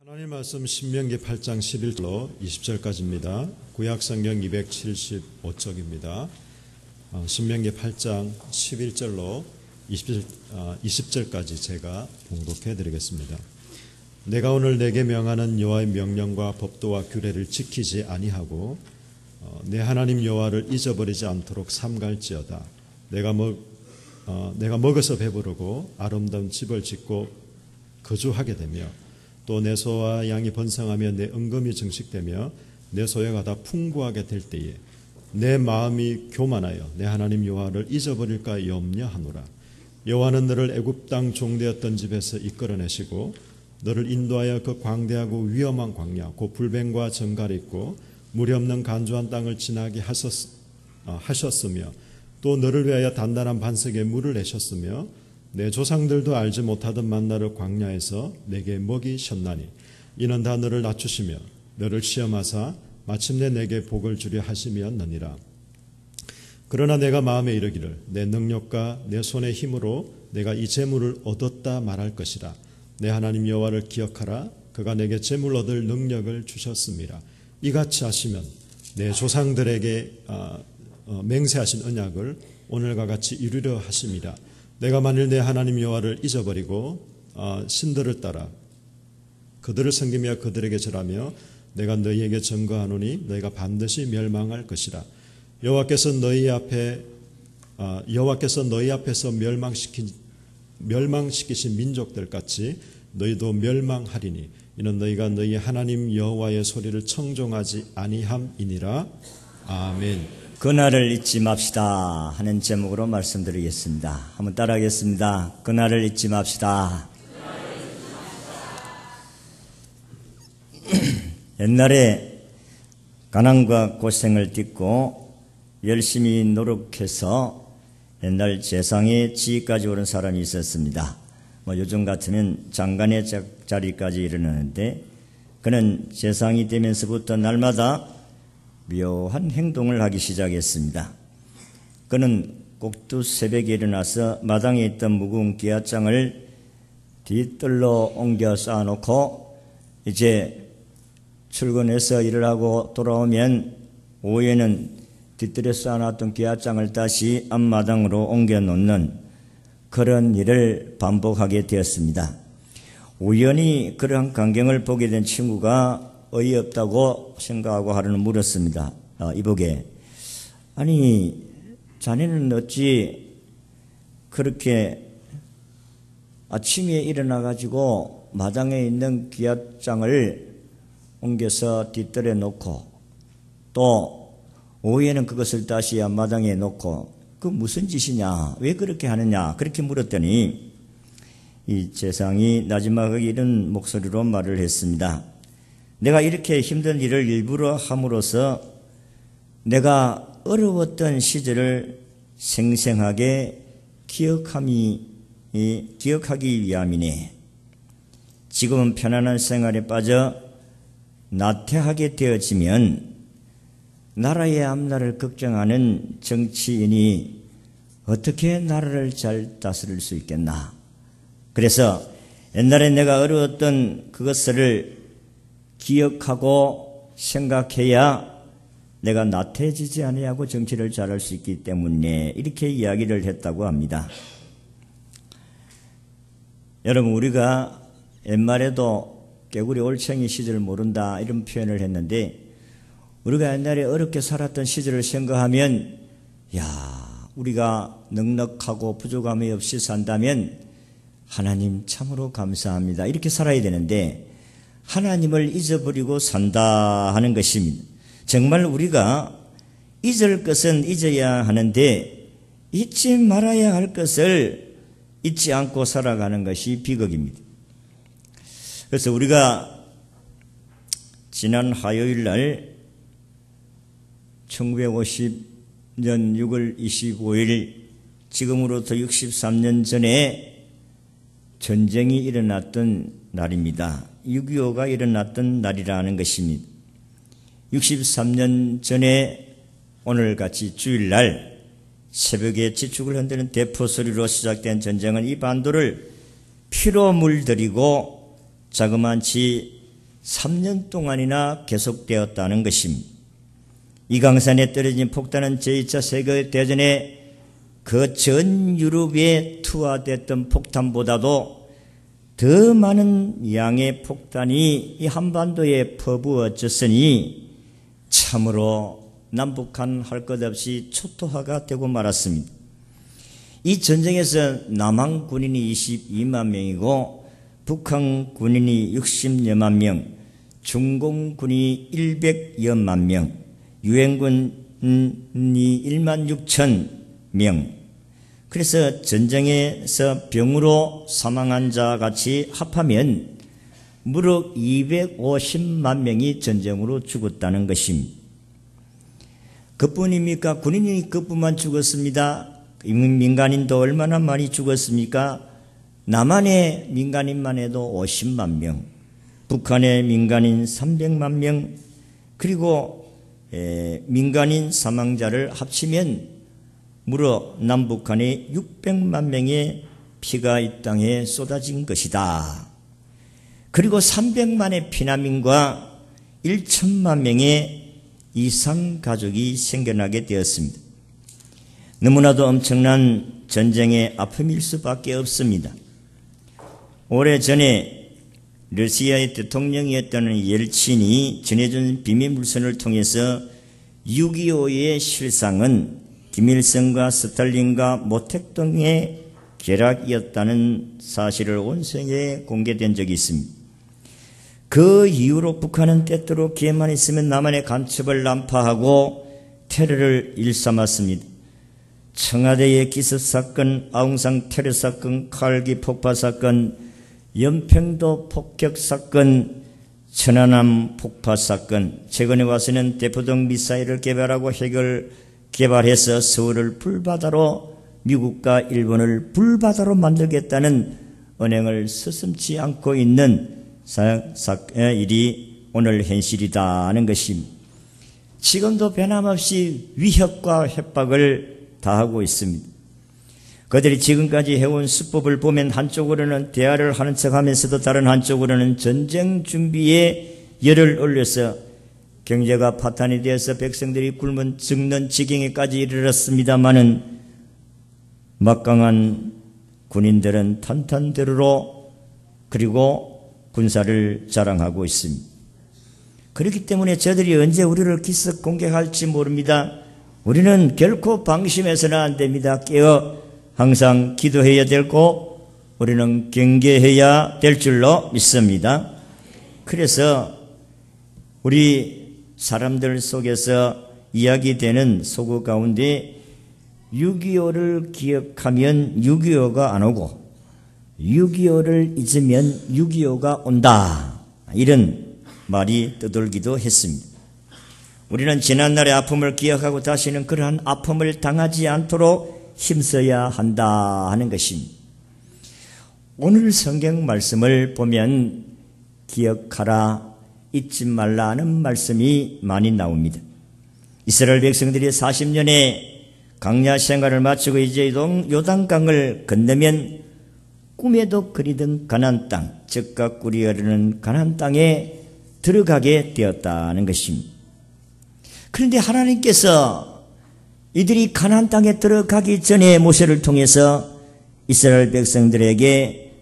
하나님 말씀 신명기 8장 11절로 20절까지입니다. 구약성경 275쪽입니다. 신명기 8장 11절로 20절까지 제가 봉독해 드리겠습니다. 내가 오늘 내게 명하는 여호와의 명령과 법도와 규례를 지키지 아니하고 내 하나님 여호와를 잊어버리지 않도록 삼갈지어다. 내가 먹어서 배부르고 아름다운 집을 짓고 거주하게 되며 또 내 소와 양이 번성하며 내 은금이 증식되며 내 소유가 다 풍부하게 될 때에 내 마음이 교만하여 내 하나님 여호와를 잊어버릴까 염려하노라. 여호와는 너를 애굽 땅 종되었던 집에서 이끌어내시고 너를 인도하여 그 광대하고 위험한 광야 곧 불뱀과 정갈이 있고 물이 없는 간조한 땅을 지나게 하셨으며 또 너를 위하여 단단한 반석에 물을 내셨으며 내 조상들도 알지 못하던 만나를 광야에서 내게 먹이셨나니 이는 다 너를 낮추시며 너를 시험하사 마침내 내게 복을 주려 하심이었느니라. 그러나 내가 마음에 이르기를 내 능력과 내 손의 힘으로 내가 이 재물을 얻었다 말할 것이라. 내 하나님 여호와를 기억하라. 그가 내게 재물 얻을 능력을 주셨습니다. 이같이 하시면 내 조상들에게 맹세하신 언약을 오늘과 같이 이루려 하심이라. 내가 만일 내 하나님 여호와를 잊어버리고 신들을 따라 그들을 섬기며 그들에게 절하며 내가 너희에게 증거하노니 너희가 반드시 멸망할 것이라. 여호와께서 너희 앞에서 멸망시키신 민족들 같이 너희도 멸망하리니 이는 너희가 너희 하나님 여호와의 소리를 청종하지 아니함이니라. 아멘. 그날을 잊지 맙시다 하는 제목으로 말씀드리겠습니다. 한번 따라하겠습니다. 그날을 잊지 맙시다. 옛날에 가난과 고생을 딛고 열심히 노력해서 옛날 재상의 지위까지 오른 사람이 있었습니다. 요즘 같으면 장관의 자리까지 이르렀는데 그는 재상이 되면서부터 날마다 묘한 행동을 하기 시작했습니다. 그는 꼭두 새벽에 일어나서 마당에 있던 무거운 기아장을 뒤뜰로 옮겨 쌓아놓고 이제 출근해서 일을 하고 돌아오면 오후에는 뒤뜰에 쌓아놨던 기아장을 다시 앞마당으로 옮겨 놓는 그런 일을 반복하게 되었습니다. 우연히 그러한 광경을 보게 된 친구가 어이없다고 생각하고 하루는 물었습니다. 이보게, 아니 자네는 어찌 그렇게 아침에 일어나가지고 마당에 있는 기아장을 옮겨서 뒤뜰에 놓고 또 오후에는 그것을 다시 앞마당에 놓고 그 무슨 짓이냐, 왜 그렇게 하느냐, 그렇게 물었더니 이 재상이 나지막하게 이런 목소리로 말을 했습니다. 내가 이렇게 힘든 일을 일부러 함으로써 내가 어려웠던 시절을 생생하게 기억하기 위함이니 지금은 편안한 생활에 빠져 나태하게 되어지면 나라의 앞날을 걱정하는 정치인이 어떻게 나라를 잘 다스릴 수 있겠나. 그래서 옛날에 내가 어려웠던 그것을 기억하고 생각해야 내가 나태해지지 아니하고 정치를 잘할 수 있기 때문에 이렇게 이야기를 했다고 합니다. 여러분, 우리가 옛말에도 개구리 올챙이 시절을 모른다 이런 표현을 했는데 우리가 옛날에 어렵게 살았던 시절을 생각하면 우리가 넉넉하고 부족함이 없이 산다면 하나님 참으로 감사합니다 이렇게 살아야 되는데 하나님을 잊어버리고 산다 하는 것입니다. 정말 우리가 잊을 것은 잊어야 하는데 잊지 말아야 할 것을 잊지 않고 살아가는 것이 비극입니다. 그래서 우리가 지난 화요일 날 1950년 6월 25일 지금으로부터 63년 전에 전쟁이 일어났던 날입니다. 6.25가 일어났던 날이라는 것입니다. 63년 전에 오늘같이 주일날 새벽에 지축을 흔드는 대포 소리로 시작된 전쟁은 이 반도를 피로 물들이고 자그마치 3년 동안이나 계속되었다는 것입니다. 이 강산에 떨어진 폭탄은 제2차 세계대전에 그 전 유럽에 투하됐던 폭탄보다도 더 많은 양의 폭탄이 이 한반도에 퍼부어졌으니 참으로 남북한 할 것 없이 초토화가 되고 말았습니다. 이 전쟁에서 남한 군인이 22만 명이고 북한 군인이 60여만 명, 중공군이 100여만 명, 유엔군이 1만 6천 명. 그래서 전쟁에서 병으로 사망한 자 같이 합하면 무려 250만 명이 전쟁으로 죽었다는 것입니다. 그뿐입니까? 군인이 그뿐만 죽었습니다. 민간인도 얼마나 많이 죽었습니까? 남한의 민간인만 해도 50만 명, 북한의 민간인 300만 명, 그리고 민간인 사망자를 합치면 무려 남북한의 600만 명의 피가 이 땅에 쏟아진 것이다. 그리고 300만의 피난민과 1천만 명의 이상 가족이 생겨나게 되었습니다. 너무나도 엄청난 전쟁의 아픔일 수밖에 없습니다. 오래전에 러시아의 대통령이었던 옐친이 전해준 비밀물선을 통해서 6.25의 실상은 김일성과 스탈린과 모택동의 결합이었다는 사실을 온 세계에 공개된 적이 있습니다. 그 이후로 북한은 때때로 기회만 있으면 남한의 간첩을 난파하고 테러를 일삼았습니다. 청와대의 기습사건, 아웅산 테러사건, 칼기 폭파사건, 연평도 폭격사건, 천안함 폭파사건, 최근에 와서는 대포동 미사일을 개발하고 핵을 개발해서 서울을 불바다로, 미국과 일본을 불바다로 만들겠다는 언행을 서슴지 않고 있는 일이 오늘 현실이다 하는 것입니다. 지금도 변함없이 위협과 협박을 다하고 있습니다. 그들이 지금까지 해온 수법을 보면 한쪽으로는 대화를 하는 척하면서도 다른 한쪽으로는 전쟁 준비에 열을 올려서 경제가 파탄이 되어서 백성들이 굶은 죽는 지경에까지 이르렀습니다마는 막강한 군인들은 탄탄대로로 그리고 군사를 자랑하고 있습니다. 그렇기 때문에 저들이 언제 우리를 기습 공격할지 모릅니다. 우리는 결코 방심해서는 안 됩니다. 깨어 항상 기도해야 되고 우리는 경계해야 될 줄로 믿습니다. 그래서 우리 사람들 속에서 이야기되는 소구 가운데 6.25를 기억하면 6.25가 안 오고 6.25를 잊으면 6.25가 온다. 이런 말이 떠돌기도 했습니다. 우리는 지난날의 아픔을 기억하고 다시는 그러한 아픔을 당하지 않도록 힘써야 한다 하는 것입니다. 오늘 성경 말씀을 보면 기억하라, 잊지 말라 하는 말씀이 많이 나옵니다. 이스라엘 백성들이 40년의 광야 생활을 마치고 이제 요단강을 건너면 꿈에도 그리던 가나안 땅, 젖과 꿀이 흐르는 가나안 땅에 들어가게 되었다는 것입니다. 그런데 하나님께서 이들이 가나안 땅에 들어가기 전에 모세를 통해서 이스라엘 백성들에게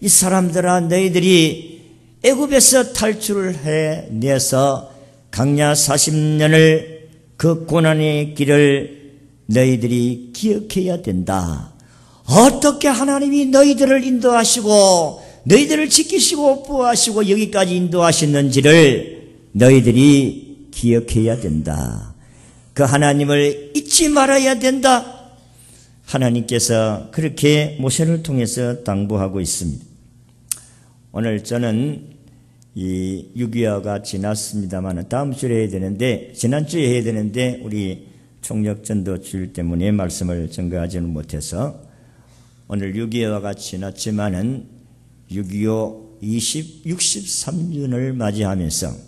이 사람들아 너희들이 애굽에서 탈출을 해내서 광야 40년을 그 고난의 길을 너희들이 기억해야 된다. 어떻게 하나님이 너희들을 인도하시고 너희들을 지키시고 보호하시고 여기까지 인도하셨는지를 너희들이 기억해야 된다. 그 하나님을 잊지 말아야 된다. 하나님께서 그렇게 모세를 통해서 당부하고 있습니다. 오늘 저는 이 6.25가 지났습니다만 다음 주에 해야 되는데 지난주에 해야 되는데 우리 총력전도 주일 때문에 말씀을 전가하지는 못해서 오늘 6.25가 지났지만은 6.25 63년을 맞이하면서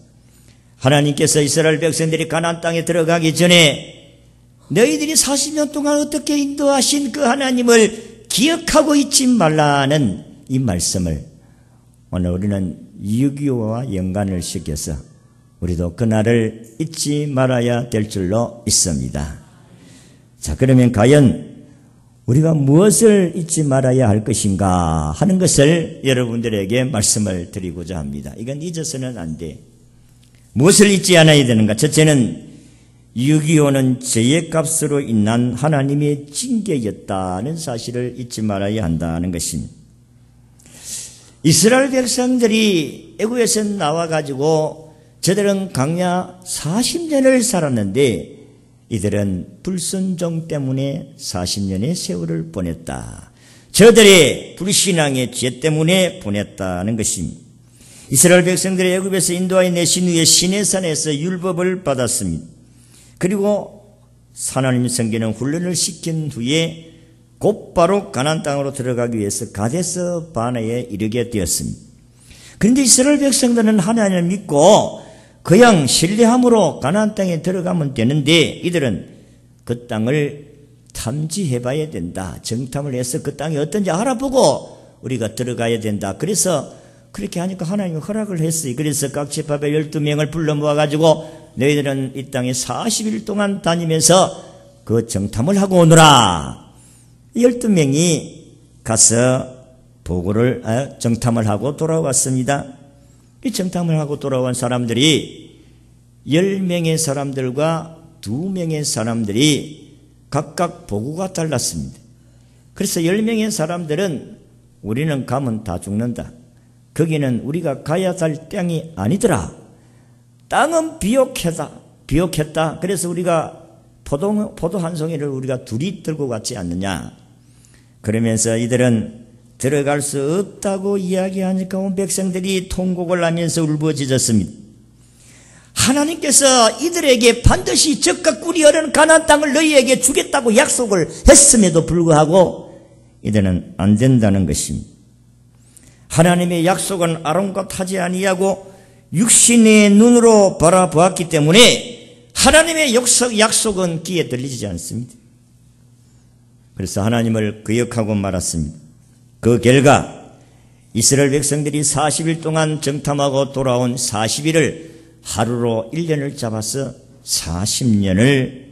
하나님께서 이스라엘 백성들이 가나안 땅에 들어가기 전에 너희들이 40년 동안 어떻게 인도하신 그 하나님을 기억하고 있지 말라는 이 말씀을 오늘 우리는 6.25와 연관을 시켜서 우리도 그날을 잊지 말아야 될 줄로 믿습니다. 자, 그러면 과연 우리가 무엇을 잊지 말아야 할 것인가 하는 것을 여러분들에게 말씀을 드리고자 합니다. 이건 잊어서는 안 돼. 무엇을 잊지 않아야 되는가? 첫째는 6.25는 죄의 값으로 인한 하나님의 징계였다는 사실을 잊지 말아야 한다는 것입니다. 이스라엘 백성들이 애굽에서 나와가지고 저들은 광야 40년을 살았는데 이들은 불순종 때문에 40년의 세월을 보냈다. 저들의 불신앙의 죄 때문에 보냈다는 것입니다. 이스라엘 백성들이 애굽에서 인도하여 내신 후에 시내산에서 율법을 받았습니다. 그리고 하나님 성경은 훈련을 시킨 후에 곧바로 가나안 땅으로 들어가기 위해서 가데스 바네에 이르게 되었습니다. 그런데 이스라엘 백성들은 하나님을 믿고 그냥 신뢰함으로 가나안 땅에 들어가면 되는데 이들은 그 땅을 탐지해봐야 된다. 정탐을 해서 그 땅이 어떤지 알아보고 우리가 들어가야 된다. 그래서 그렇게 하니까 하나님이 허락을 했어요. 그래서 각 지파의 12명을 불러 모아가지고 너희들은 이 땅에 40일 동안 다니면서 그 정탐을 하고 오너라. 12명이 가서 보고를 정탐을 하고 돌아왔습니다. 이 정탐을 하고 돌아온 사람들이 10명의 사람들과 2명의 사람들이 각각 보고가 달랐습니다. 그래서 10명의 사람들은 우리는 가면 다 죽는다. 거기는 우리가 가야 할 땅이 아니더라. 땅은 비옥했다. 그래서 우리가 포도 한 송이를 우리가 둘이 들고 갔지 않느냐. 그러면서 이들은 들어갈 수 없다고 이야기하니까 온 백성들이 통곡을 하면서 울부짖었습니다. 하나님께서 이들에게 반드시 적과 꿀이 흐르는 가나안 땅을 너희에게 주겠다고 약속을 했음에도 불구하고 이들은 안 된다는 것입니다. 하나님의 약속은 아랑곳하지 아니하고 육신의 눈으로 바라보았기 때문에 하나님의 약속은 귀에 들리지 않습니다. 그래서 하나님을 거역하고 말았습니다. 그 결과 이스라엘 백성들이 40일 동안 정탐하고 돌아온 40일을 하루로 1년을 잡아서 40년을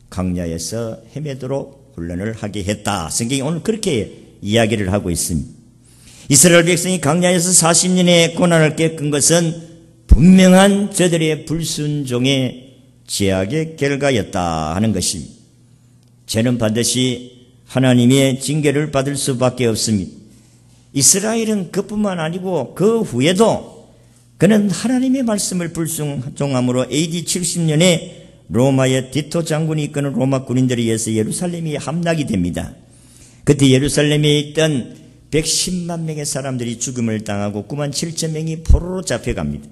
광야에서 헤매도록 훈련을 하게 했다. 성경이 오늘 그렇게 이야기를 하고 있습니다. 이스라엘 백성이 광야에서 40년의 고난을 겪은 것은 분명한 저들의 불순종의 죄악의 결과였다 하는 것입니다. 죄는 반드시 하나님의 징계를 받을 수밖에 없습니다. 이스라엘은 그뿐만 아니고 그 후에도 그는 하나님의 말씀을 불순종함으로 AD 70년에 로마의 디토 장군이 이끄는 로마 군인들에 의해서 예루살렘이 함락이 됩니다. 그때 예루살렘에 있던 110만 명의 사람들이 죽음을 당하고 9만 7천 명이 포로로 잡혀갑니다.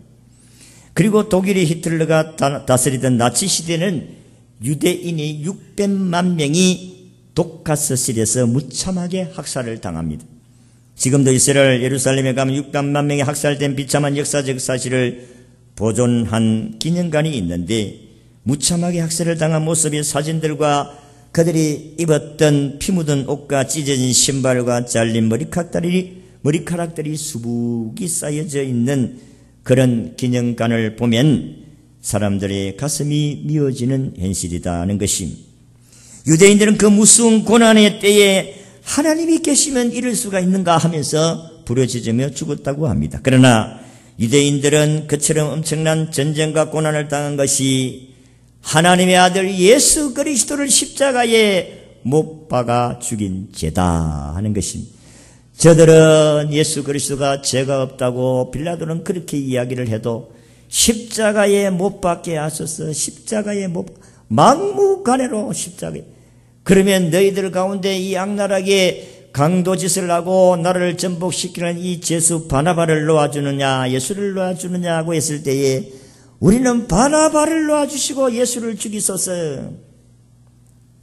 그리고 독일의 히틀러가 다스리던 나치 시대는 유대인이 600만 명이 독가스실에서 무참하게 학살을 당합니다. 지금도 이스라엘 예루살렘에 가면 600만 명이 학살된 비참한 역사적 사실을 보존한 기념관이 있는데 무참하게 학살을 당한 모습의 사진들과 그들이 입었던 피 묻은 옷과 찢어진 신발과 잘린 머리카락들이 수북이 쌓여져 있는 그런 기념관을 보면 사람들의 가슴이 미어지는 현실이다는 것입니다. 유대인들은 그 무서운 고난의 때에 하나님이 계시면 이럴 수가 있는가 하면서 부르짖으며 죽었다고 합니다. 그러나 유대인들은 그처럼 엄청난 전쟁과 고난을 당한 것이 하나님의 아들 예수 그리스도를 십자가에 못 박아 죽인 죄다 하는 것입니다. 저들은 예수 그리스도가 죄가 없다고 빌라도는 그렇게 이야기를 해도 십자가에 못 박게 하소서. 십자가에 막무가내로 십자가에. 그러면 너희들 가운데 이 악랄하게 강도짓을 하고 나를 전복시키는 이 죄수 바나바를 놓아주느냐 예수를 놓아주느냐고 했을 때에 우리는 바나바를 놓아주시고 예수를 죽이소서.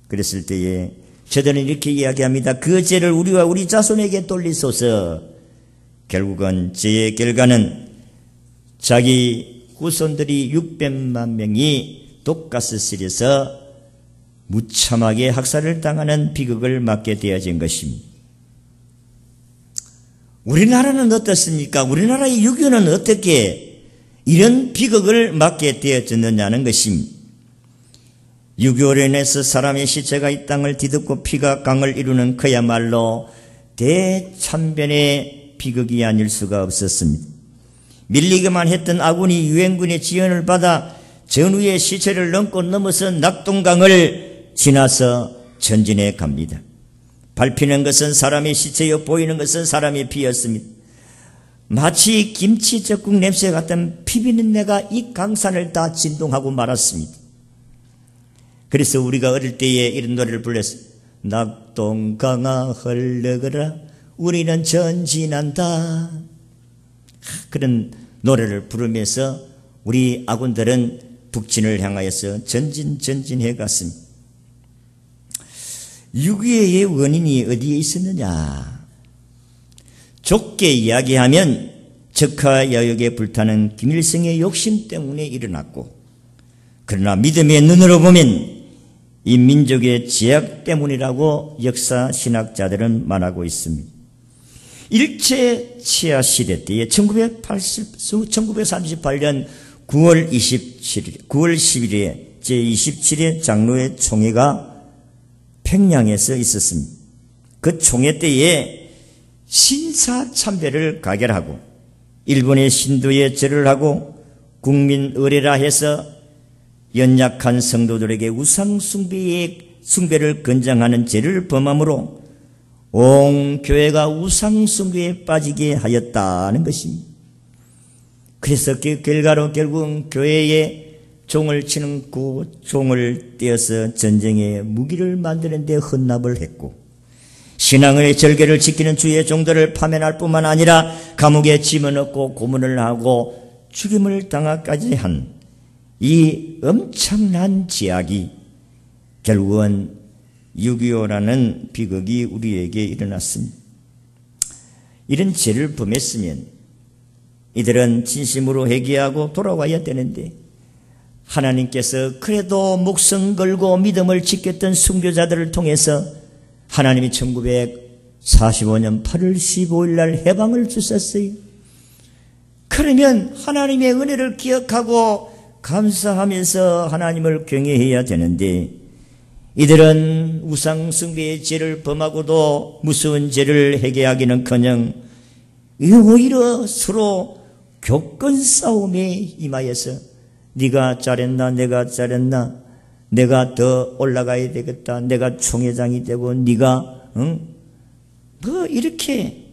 그랬을 때에 저들은 이렇게 이야기합니다. 그 죄를 우리와 우리 자손에게 돌리소서. 결국은 죄의 결과는 자기 후손들이 600만 명이 독가스실에서 무참하게 학살을 당하는 비극을 맞게 되어진 것입니다. 우리나라는 어떻습니까? 우리나라의 6.25는 어떻게 이런 비극을 맞게 되어졌느냐는 것입니다. 6.25로 인해서 사람의 시체가 이 땅을 뒤덮고 피가 강을 이루는 그야말로 대참변의 비극이 아닐 수가 없었습니다. 밀리기만 했던 아군이 유엔군의 지원을 받아 전우의 시체를 넘고 넘어서 낙동강을 지나서 전진해 갑니다. 밟히는 것은 사람의 시체요 보이는 것은 사람의 피였습니다. 마치 김치젓국 냄새 같은 피비린내가 이 강산을 다 진동하고 말았습니다. 그래서 우리가 어릴 때에 이런 노래를 불렀어요. 낙동강아 흘러가라 우리는 전진한다. 그런 노래를 부르면서 우리 아군들은 북진을 향하여서 전진해 갔습니다. 6.25의 원인이 어디에 있었느냐? 좁게 이야기하면 적하야역에 불타는 김일성의 욕심 때문에 일어났고, 그러나 믿음의 눈으로 보면 이 민족의 제약 때문이라고 역사 신학자들은 말하고 있습니다. 일제 치하 시대 때에 1938년 9월 10일에 제27회 장로회 총회가 평양에서 있었습니다. 그 총회 때에 신사참배를 가결하고 일본의 신도에 절을 하고 국민 의례라 해서 연약한 성도들에게 우상 숭배를 권장하는 죄를 범함으로 온 교회가 우상 숭배에 빠지게 하였다는 것입니다. 그래서 그 결과로 결국은 교회에 종을 치는 그 종을 떼어서 전쟁에 무기를 만드는 데 헌납을 했고, 신앙의 절개를 지키는 주의 종들을 파면할 뿐만 아니라 감옥에 집어넣고 고문을 하고 죽임을 당하까지 한 이 엄청난 제약이 결국은 6.25라는 비극이 우리에게 일어났습니다. 이런 죄를 범했으면 이들은 진심으로 회개하고 돌아와야 되는데, 하나님께서 그래도 목숨 걸고 믿음을 지켰던 순교자들을 통해서 하나님이 1945년 8월 15일 날 해방을 주셨어요. 그러면 하나님의 은혜를 기억하고 감사하면서 하나님을 경외해야 되는데, 이들은 우상 숭배의 죄를 범하고도 무서운 죄를 회개하기는커녕 오히려 서로 교권 싸움에 임하여서 네가 잘했나 내가 잘했나, 내가 더 올라가야 되겠다, 내가 총회장이 되고 네가 뭐 이렇게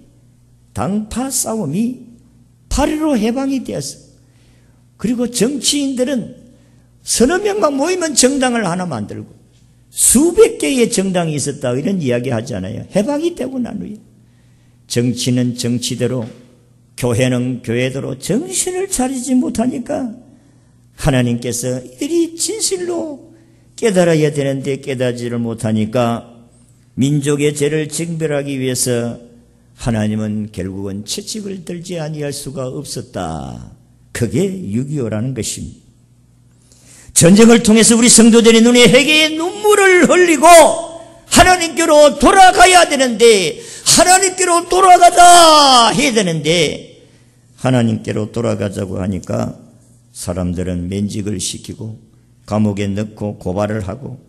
당파 싸움이 8.15 해방이 되었어. 그리고 정치인들은 서너 명만 모이면 정당을 하나 만들고 수백 개의 정당이 있었다, 이런 이야기 하잖아요. 해방이 되고 난 후에 정치는 정치대로, 교회는 교회대로 정신을 차리지 못하니까 하나님께서 이들이 진실로 깨달아야 되는데 깨닫지를 못하니까 민족의 죄를 징벌하기 위해서 하나님은 결국은 채찍을 들지 아니할 수가 없었다. 그게 6.25라는 것입니다. 전쟁을 통해서 우리 성도들의 눈에 회개의 눈물을 흘리고 하나님께로 돌아가야 되는데, 하나님께로 돌아가자 해야 되는데, 하나님께로 돌아가자고 하니까 사람들은 면직을 시키고 감옥에 넣고 고발을 하고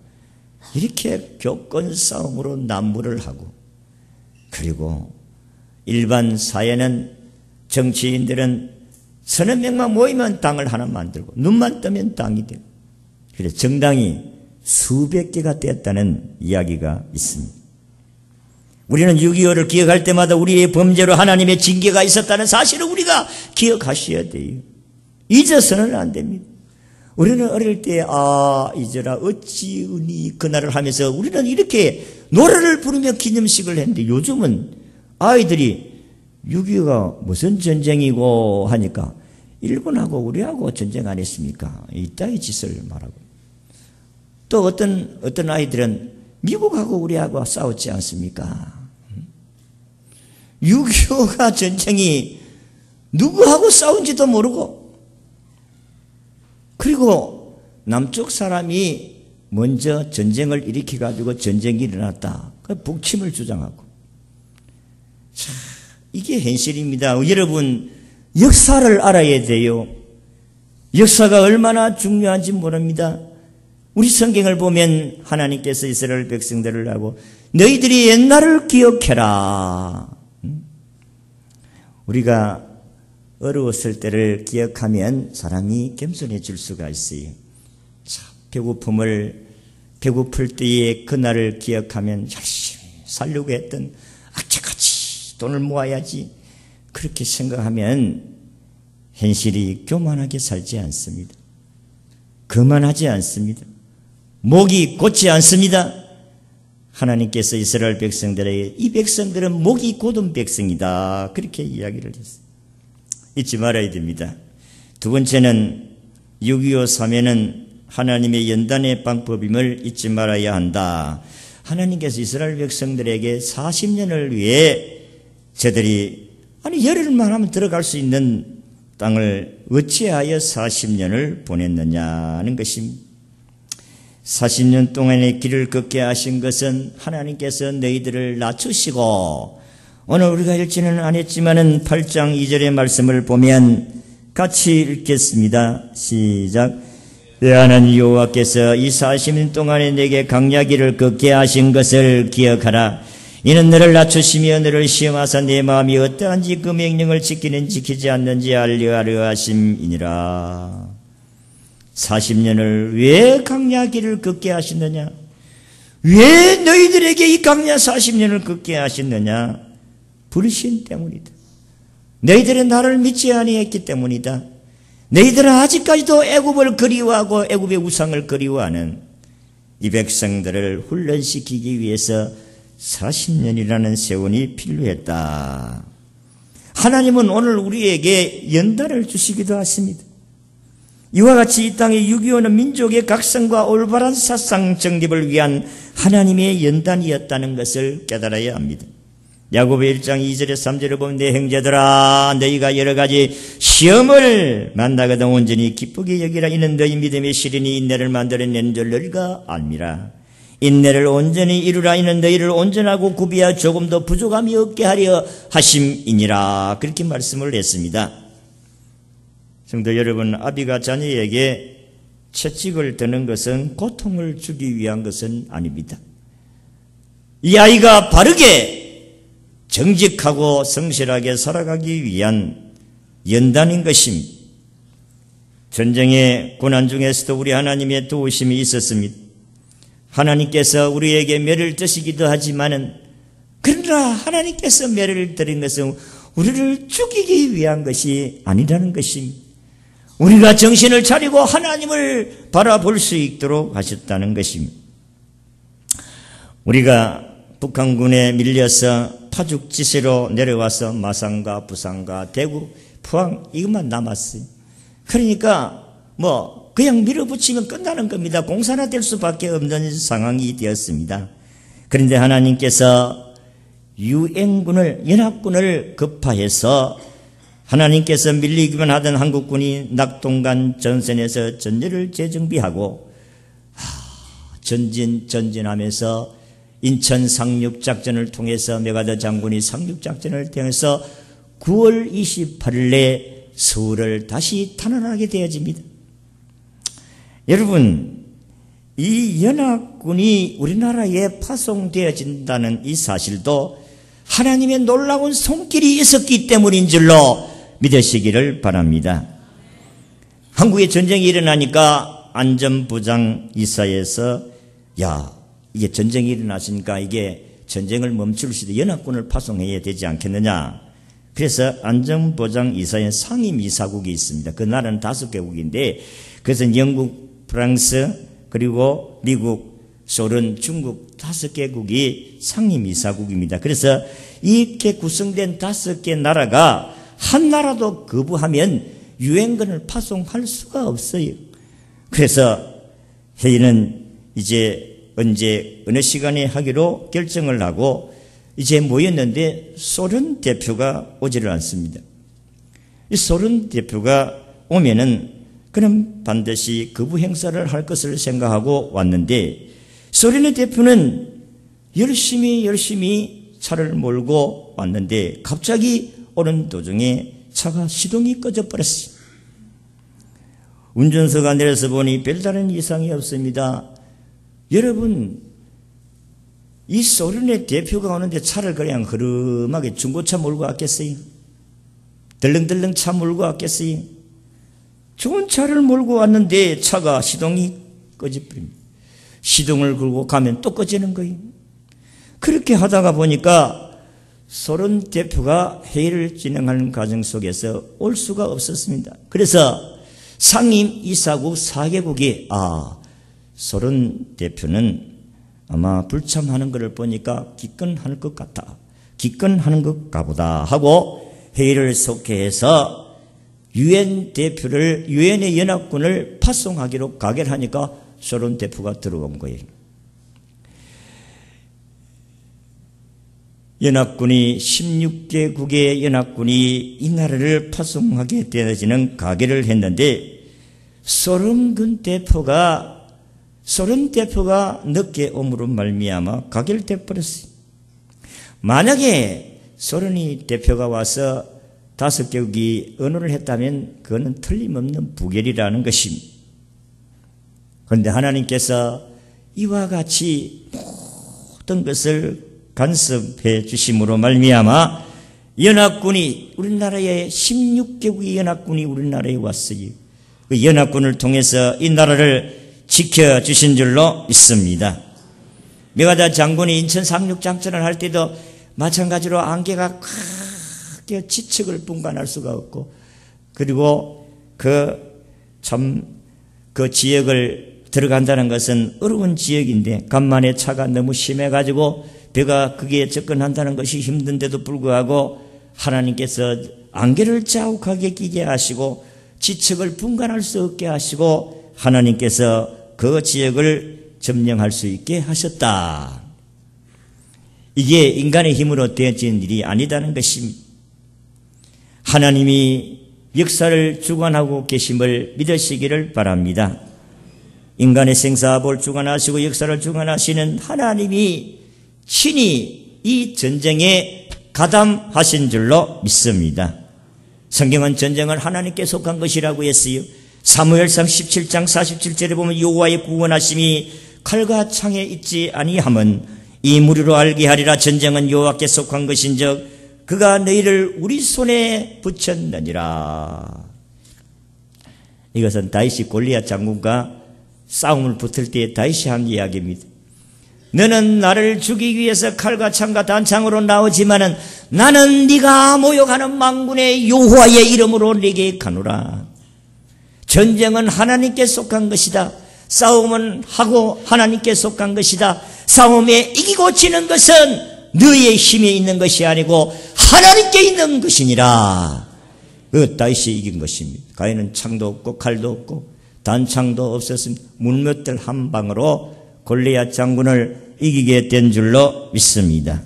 이렇게 교권 싸움으로 난무를 하고, 그리고 일반 사회는, 정치인들은 서너 명만 모이면 당을 하나 만들고 눈만 뜨면 당이 되고, 그래서 정당이 수백 개가 되었다는 이야기가 있습니다. 우리는 6.25를 기억할 때마다 우리의 범죄로 하나님의 징계가 있었다는 사실을 우리가 기억하셔야 돼요. 잊어서는 안 됩니다. 우리는 어릴 때 잊어라 어찌 은이 그날을 하면서 우리는 이렇게 노래를 부르며 기념식을 했는데, 요즘은 아이들이 6.25가 무슨 전쟁이고 하니까 일본하고 우리하고 전쟁 안 했습니까? 이따위 짓을 말하고, 또 어떤 아이들은 미국하고 우리하고 싸웠지 않습니까? 6.25가 전쟁이 누구하고 싸운지도 모르고, 그리고 남쪽 사람이 먼저 전쟁을 일으켜가지고 전쟁이 일어났다, 그 북침을 주장하고, 자, 이게 현실입니다. 여러분, 역사를 알아야 돼요. 역사가 얼마나 중요한지 모릅니다. 우리 성경을 보면 하나님께서 이스라엘 백성들을 하고 너희들이 옛날을 기억해라. 우리가 어려웠을 때를 기억하면 사람이 겸손해질 수가 있어요. 배고플 때의 그날을 기억하면 열심히 살려고 했던 악착같이 돈을 모아야지 그렇게 생각하면 현실이 교만하게 살지 않습니다. 거만하지 않습니다. 목이 곧지 않습니다. 하나님께서 이스라엘 백성들에게 이 백성들은 목이 곧은 백성이다 그렇게 이야기를 했어요. 잊지 말아야 됩니다. 두 번째는 6.25 사면은 하나님의 연단의 방법임을 잊지 말아야 한다. 하나님께서 이스라엘 백성들에게 40년을 위해 저들이 열흘만 하면 들어갈 수 있는 땅을 어찌하여 40년을 보냈느냐는 것입니다. 40년 동안의 길을 걷게 하신 것은 하나님께서 너희들을 낮추시고, 오늘 우리가 읽지는 않았지만은 8장 2절의 말씀을 보면 같이 읽겠습니다. 시작. 하나님 여호와께서 이 40년 동안에 내게 광야길을 걷게 하신 것을 기억하라. 이는 너를 낮추시며 너를 시험하사 내 마음이 어떠한지 그 명령을 지키는지 지키지 않는지 알려하려 하심이니라. 40년을 왜 광야길을 걷게 하셨느냐? 왜 너희들에게 이 광야 40년을 걷게 하셨느냐? 불신 때문이다. 너희들은 나를 믿지 아니했기 때문이다. 너희들은 아직까지도 애굽을 그리워하고 애굽의 우상을 그리워하는 이 백성들을 훈련시키기 위해서 40년이라는 세월이 필요했다. 하나님은 오늘 우리에게 연단을 주시기도 하십니다. 이와 같이 이 땅의 6.25는 민족의 각성과 올바른 사상 정립을 위한 하나님의 연단이었다는 것을 깨달아야 합니다. 야고보 1장 2절에 3절을 보면 내 형제들아 너희가 여러 가지 시험을 만나거든 온전히 기쁘게 여기라. 이는 너희 믿음의 실인이 인내를 만들어내는 줄 너희가 알미라. 인내를 온전히 이루라. 이는 너희를 온전하고 구비하여 조금도 부족함이 없게 하려 하심이니라. 그렇게 말씀을 했습니다. 성도 여러분, 아비가 자녀에게 채찍을 드는 것은 고통을 주기 위한 것은 아닙니다. 이 아이가 바르게 정직하고 성실하게 살아가기 위한 연단인 것입니다. 전쟁의 고난 중에서도 우리 하나님의 도우심이 있었습니다. 하나님께서 우리에게 매를 드시기도 하지만은, 그러나 하나님께서 매를 드린 것은 우리를 죽이기 위한 것이 아니라는 것입니다. 우리가 정신을 차리고 하나님을 바라볼 수 있도록 하셨다는 것입니다. 우리가 북한군에 밀려서 파죽지세로 내려와서 마산과 부산과 대구, 포항 이것만 남았어요. 그러니까 그냥 밀어붙이면 끝나는 겁니다. 공산화될 수밖에 없는 상황이 되었습니다. 그런데 하나님께서 연합군을 급파해서 하나님께서 밀리기만 하던 한국군이 낙동강 전선에서 전열을 재정비하고 전진하면서 인천 상륙작전을 통해서 메가더 장군이 상륙작전을 통해서 9월 28일에 서울을 다시 탄환하게 되어집니다. 여러분, 이 연합군이 우리나라에 파송되어진다는 이 사실도 하나님의 놀라운 손길이 있었기 때문인 줄로 믿으시기를 바랍니다. 한국에 전쟁이 일어나니까 안전부장 이사에서 이게 전쟁이 일어났으니까 이게 전쟁을 멈출 수 있도록 연합군을 파송해야 되지 않겠느냐. 그래서 안전보장 이사의 상임이사국이 있습니다. 그 나라는 5개국인데 그것은 영국, 프랑스, 그리고 미국, 소련, 중국 5개국이 상임이사국입니다. 그래서 이렇게 구성된 5개 나라가 한 나라도 거부하면 유엔군을 파송할 수가 없어요. 그래서 회의는 이제 언제 어느 시간에 하기로 결정을 하고 이제 모였는데 소련 대표가 오지를 않습니다. 이 소련 대표가 오면은 그럼 반드시 거부 행사를 할 것을 생각하고 왔는데 소련의 대표는 열심히 차를 몰고 타고 왔는데 갑자기 오는 도중에 차가 시동이 꺼져버렸어요. 운전석가 내려서 보니 별다른 이상이 없습니다. 여러분, 이 소련의 대표가 오는데 차를 그냥 흐름하게 중고차 몰고 왔겠어요? 덜렁덜렁 차 몰고 왔겠어요? 좋은 차를 몰고 왔는데 차가 시동이 꺼져버립니다. 시동을 걸고 가면 또 꺼지는 거예요. 그렇게 하다가 보니까 소련 대표가 회의를 진행하는 과정 속에서 올 수가 없었습니다. 그래서 상임 이사국 4개국이 소련 대표는 아마 불참하는 것을 보니까 기권할 것 같다. 기권하는 것 가보다 하고 회의를 속해해서 유엔 대표를 유엔의 연합군을 파송하기로 가결하니까 소련 대표가 들어온 거예요. 연합군이 16개국의 연합군이 이 나라를 파송하게 되어지는 가결을 했는데 소련 대표가 늦게 옴으로 말미암아 가결돼 버렸어요. 만약에 소련이 대표가 와서 5개국이 언어를 했다면 그거는 틀림없는 부결이라는 것입니다. 그런데 하나님께서 이와 같이 모든 것을 간섭해 주심으로 말미암아 연합군이 우리나라에 16개국의 연합군이 우리나라에 왔어요. 그 연합군을 통해서 이 나라를 지켜주신 줄로 믿습니다. 메가다 장군이 인천 상륙작전을 할 때도 마찬가지로 안개가 크게 지측을 분간할 수가 없고 그리고 그 지역을 들어간다는 것은 어려운 지역인데 간만에 차가 너무 심해가지고 배가 거기에 접근한다는 것이 힘든데도 불구하고 하나님께서 안개를 자욱하게 끼게 하시고 지측을 분간할 수 없게 하시고 하나님께서 그 지역을 점령할 수 있게 하셨다. 이게 인간의 힘으로 되어진 일이 아니다는 것입니다. 하나님이 역사를 주관하고 계심을 믿으시기를 바랍니다. 인간의 생사를 주관하시고 역사를 주관하시는 하나님이 친히 이 전쟁에 가담하신 줄로 믿습니다. 성경은 전쟁을 하나님께 속한 것이라고 했어요. 사무엘상 17장 47절에 보면 여호와의 구원하심이 칼과 창에 있지 아니함은 이 무리로 알게 하리라. 전쟁은 여호와께 속한 것인즉 그가 너희를 우리 손에 붙였느니라. 이것은 다윗이 골리앗 장군과 싸움을 붙을 때 다윗이 한 이야기입니다. 너는 나를 죽이기 위해서 칼과 창과 단창으로 나오지만은 나는 네가 모욕하는 만군의 여호와의 이름으로 네게 가노라. 전쟁은 하나님께 속한 것이다. 싸움은 하고 하나님께 속한 것이다. 싸움에 이기고 지는 것은 너의 힘에 있는 것이 아니고 하나님께 있는 것이니라. 그 다윗이 이긴 것입니다. 가인은 창도 없고 칼도 없고 단창도 없었습니다. 물맷들 한 방으로 골리앗 장군을 이기게 된 줄로 믿습니다.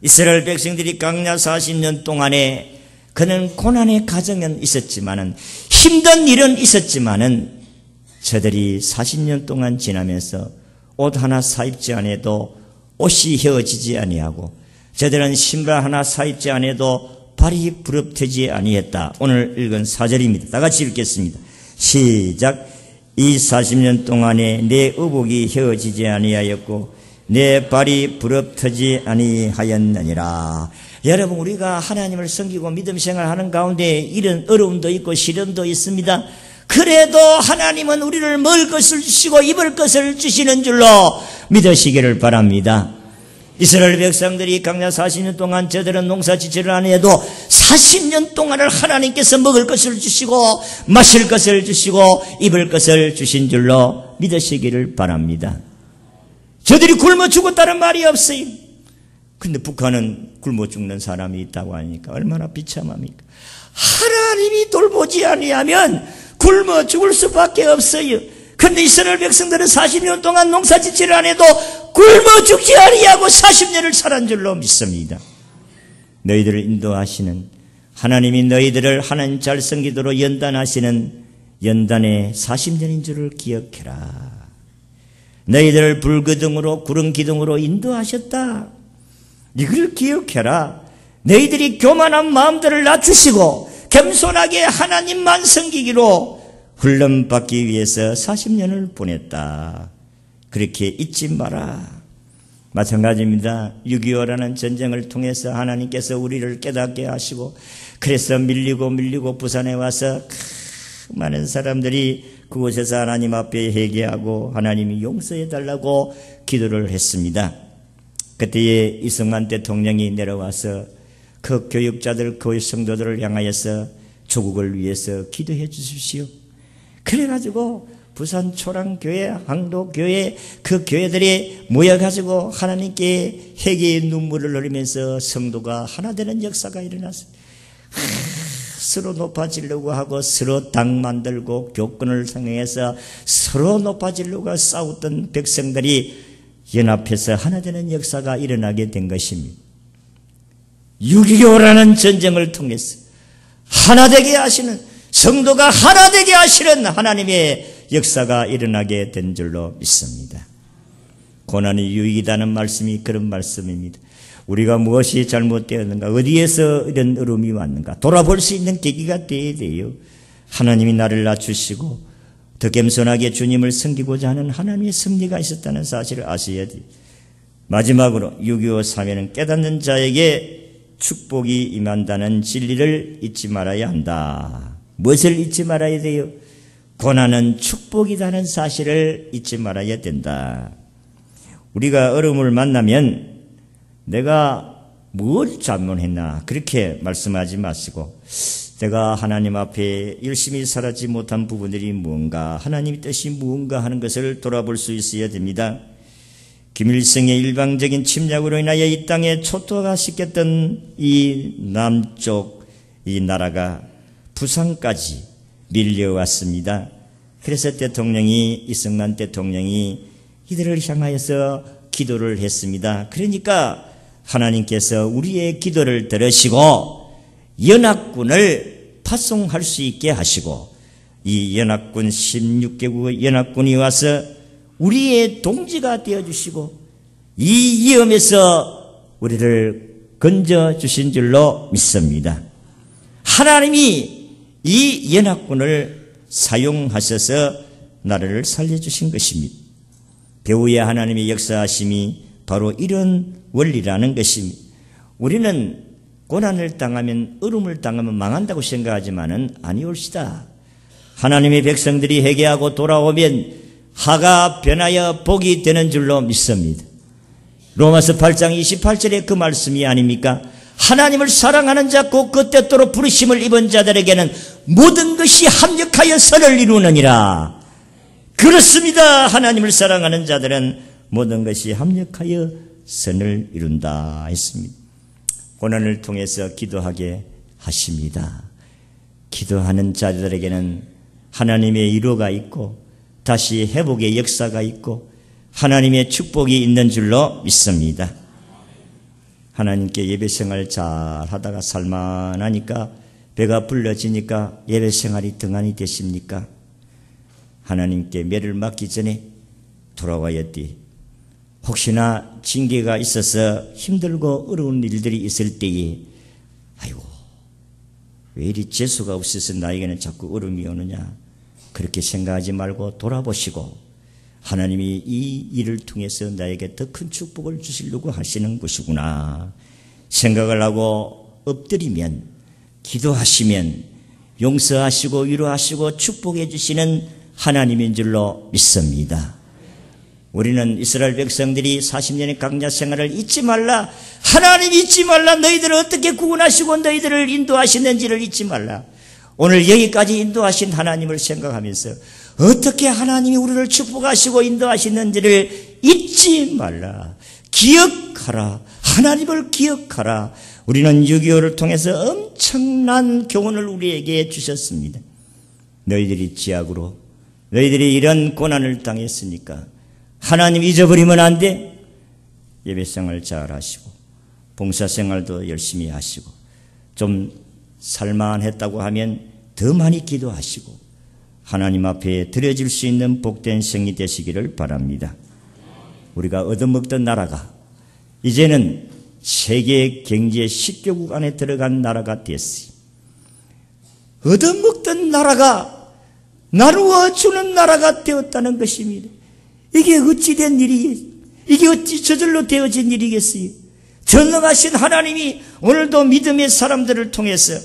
이스라엘 백성들이 광야 40년 동안에 그는 고난의 가정은 있었지만은 힘든 일은 있었지만은 저들이 40년 동안 지나면서 옷 하나 사입지 않아도 옷이 휘어지지 아니하고 저들은 신발 하나 사입지 않아도 발이 부럽트지 아니했다. 오늘 읽은 4절입니다. 다 같이 읽겠습니다. 시작. 이 40년 동안에 내 의복이 휘어지지 아니하였고 내 발이 부럽트지 아니하였느니라. 여러분, 우리가 하나님을 섬기고 믿음 생활하는 가운데 이런 어려움도 있고 시련도 있습니다. 그래도 하나님은 우리를 먹을 것을 주시고 입을 것을 주시는 줄로 믿으시기를 바랍니다. 이스라엘 백성들이 광야 40년 동안 저들은 농사짓지를 안 해도 40년 동안을 하나님께서 먹을 것을 주시고 마실 것을 주시고 입을 것을 주신 줄로 믿으시기를 바랍니다. 저들이 굶어 죽었다는 말이 없어요. 근데 북한은 굶어 죽는 사람이 있다고 하니까 얼마나 비참합니까? 하나님이 돌보지 아니하면 굶어 죽을 수밖에 없어요. 그런데 이스라엘 백성들은 40년 동안 농사짓지를 안 해도 굶어 죽지 아니하고 40년을 살은 줄로 믿습니다. 너희들을 인도하시는 하나님이 너희들을 하나님 잘 섬기도록 연단하시는 연단의 40년인 줄을 기억해라. 너희들을 불기둥으로 구름 기둥으로 인도하셨다. 이걸 기억해라. 너희들이 교만한 마음들을 낮추시고 겸손하게 하나님만 섬기기로 훈련받기 위해서 40년을 보냈다. 그렇게 잊지 마라. 마찬가지입니다. 6.25라는 전쟁을 통해서 하나님께서 우리를 깨닫게 하시고 그래서 밀리고 부산에 와서 많은 사람들이 그곳에서 하나님 앞에 회개하고 하나님이 용서해 달라고 기도를 했습니다. 그때에 이승만 대통령이 내려와서 그 교육자들, 교육 성도들을 향하여서 조국을 위해서 기도해 주십시오. 그래가지고 부산 초랑교회, 항도교회 그 교회들이 모여가지고 하나님께 회개의 눈물을 흘리면서 성도가 하나 되는 역사가 일어났어요. 서로 높아지려고 하고 서로 당 만들고 교권을 상행해서 서로 높아지려고 싸웠던 백성들이 연합해서 하나 되는 역사가 일어나게 된 것입니다. 6.25라는 전쟁을 통해서 하나 되게 하시는, 성도가 하나 되게 하시는 하나님의 역사가 일어나게 된 줄로 믿습니다. 고난이 유익이라는 말씀이 그런 말씀입니다. 우리가 무엇이 잘못되었는가, 어디에서 이런 어려움이 왔는가 돌아볼 수 있는 계기가 되어야 돼요. 하나님이 나를 낮추시고 더 겸손하게 주님을 섬기고자 하는 하나님의 섭리가 있었다는 사실을 아셔야 돼요. 마지막으로 6.25 사회는 깨닫는 자에게 축복이 임한다는 진리를 잊지 말아야 한다. 무엇을 잊지 말아야 돼요? 고난은 축복이라는 사실을 잊지 말아야 된다. 우리가 어려움을 만나면 내가 뭘 잘못했나 그렇게 말씀하지 마시고 내가 하나님 앞에 열심히 살았지 못한 부분들이 무언가, 하나님의 뜻이 무언가 하는 것을 돌아볼 수 있어야 됩니다. 김일성의 일방적인 침략으로 인하여 이 땅에 초토화가 시켰던 이 남쪽 이 나라가 부산까지 밀려왔습니다. 그래서 이승만 대통령이 이들을 향하여서 기도를 했습니다. 그러니까 하나님께서 우리의 기도를 들으시고 연합군을 파송할 수 있게 하시고 이 연합군 16개국의 연합군이 와서 우리의 동지가 되어주시고 이 위험에서 우리를 건져주신 줄로 믿습니다. 하나님이 이 연합군을 사용하셔서 나라를 살려주신 것입니다. 배후에 하나님의 역사하심이 바로 이런 원리라는 것입니다. 우리는 고난을 당하면, 어려움을 당하면 망한다고 생각하지만은 아니올시다. 하나님의 백성들이 회개하고 돌아오면 하가 변하여 복이 되는 줄로 믿습니다. 로마서 8장 28절에 그 말씀이 아닙니까? 하나님을 사랑하는 자 곧 그 때때로 부르심을 입은 자들에게는 모든 것이 합력하여 선을 이루느니라. 그렇습니다. 하나님을 사랑하는 자들은 모든 것이 합력하여 선을 이룬다 했습니다. 고난을 통해서 기도하게 하십니다. 기도하는 자들에게는 하나님의 위로가 있고 다시 회복의 역사가 있고 하나님의 축복이 있는 줄로 믿습니다. 하나님께 예배생활 잘 하다가 살만하니까 배가 불러지니까 예배생활이 등한이 되십니까? 하나님께 매를 맞기 전에 돌아와야 돼. 혹시나 징계가 있어서 힘들고 어려운 일들이 있을 때에 아이고 왜 이리 재수가 없어서 나에게는 자꾸 어려움이 오느냐 그렇게 생각하지 말고 돌아보시고 하나님이 이 일을 통해서 나에게 더 큰 축복을 주시려고 하시는 것이구나 생각을 하고 엎드리면 기도하시면 용서하시고 위로하시고 축복해 주시는 하나님인 줄로 믿습니다. 우리는 이스라엘 백성들이 40년의 강야 생활을 잊지 말라. 하나님 잊지 말라. 너희들을 어떻게 구원하시고 너희들을 인도하시는지를 잊지 말라. 오늘 여기까지 인도하신 하나님을 생각하면서 어떻게 하나님이 우리를 축복하시고 인도하시는지를 잊지 말라. 기억하라. 하나님을 기억하라. 우리는 6.25를 통해서 엄청난 교훈을 우리에게 주셨습니다. 너희들이 지약으로 너희들이 이런 고난을 당했으니까 하나님 잊어버리면 안 돼. 예배생활 잘 하시고 봉사생활도 열심히 하시고 좀 살만했다고 하면 더 많이 기도하시고 하나님 앞에 드려질 수 있는 복된 생이 되시기를 바랍니다. 우리가 얻어먹던 나라가 이제는 세계 경제 식교국 안에 들어간 나라가 됐어요. 얻어먹던 나라가 나누어 주는 나라가 되었다는 것입니다. 이게 어찌 된 일이에요? 이게 어찌 저절로 되어진 일이겠어요? 전능하신 하나님이 오늘도 믿음의 사람들을 통해서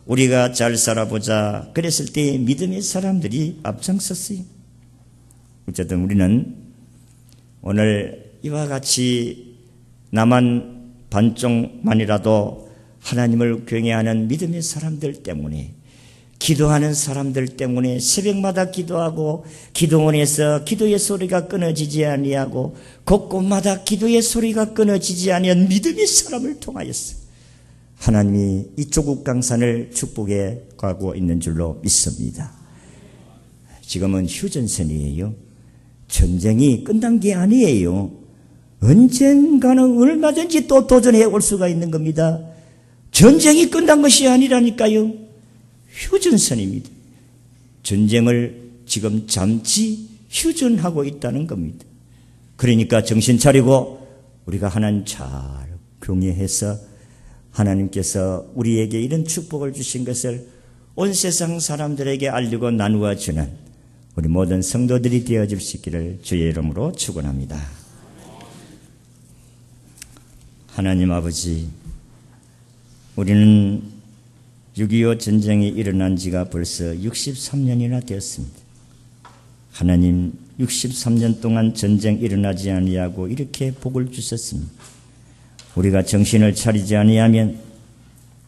우리가 잘 살아보자 그랬을 때 믿음의 사람들이 앞장섰어요. 어쨌든 우리는 오늘 이와 같이 나만 반쪽만이라도 하나님을 경외하는 믿음의 사람들 때문에, 기도하는 사람들 때문에 새벽마다 기도하고 기도원에서 기도의 소리가 끊어지지 아니하고 곳곳마다 기도의 소리가 끊어지지 아니한 믿음의 사람을 통하였어 하나님이 이 조국 강산을 축복해 가고 있는 줄로 믿습니다. 지금은 휴전선이에요. 전쟁이 끝난 게 아니에요. 언젠가는 얼마든지 또 도전해 올 수가 있는 겁니다. 전쟁이 끝난 것이 아니라니까요. 휴전선입니다. 전쟁을 지금 잠시 휴전하고 있다는 겁니다. 그러니까 정신 차리고 우리가 하나님 잘 경외해서 하나님께서 우리에게 이런 축복을 주신 것을 온 세상 사람들에게 알리고 나누어 주는 우리 모든 성도들이 되어질 수 있기를 주의 이름으로 축원합니다. 하나님 아버지, 우리는 6.25 전쟁이 일어난 지가 벌써 63년이나 되었습니다. 하나님, 63년 동안 전쟁 일어나지 아니하고 이렇게 복을 주셨습니다. 우리가 정신을 차리지 아니하면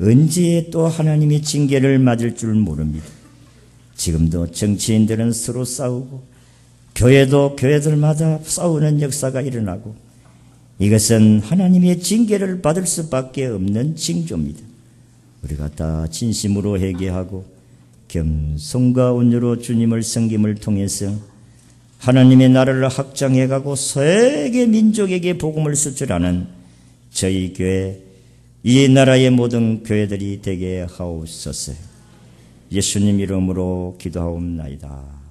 언제 또 하나님의 징계를 맞을 줄 모릅니다. 지금도 정치인들은 서로 싸우고 교회도 교회들마다 싸우는 역사가 일어나고 이것은 하나님의 징계를 받을 수밖에 없는 징조입니다. 우리가 다 진심으로 회개하고 겸손과 온유로 주님을 섬김을 통해서 하나님의 나라를 확장해가고 세계 민족에게 복음을 수출하는 저희 교회, 이 나라의 모든 교회들이 되게 하옵소서. 예수님 이름으로 기도하옵나이다.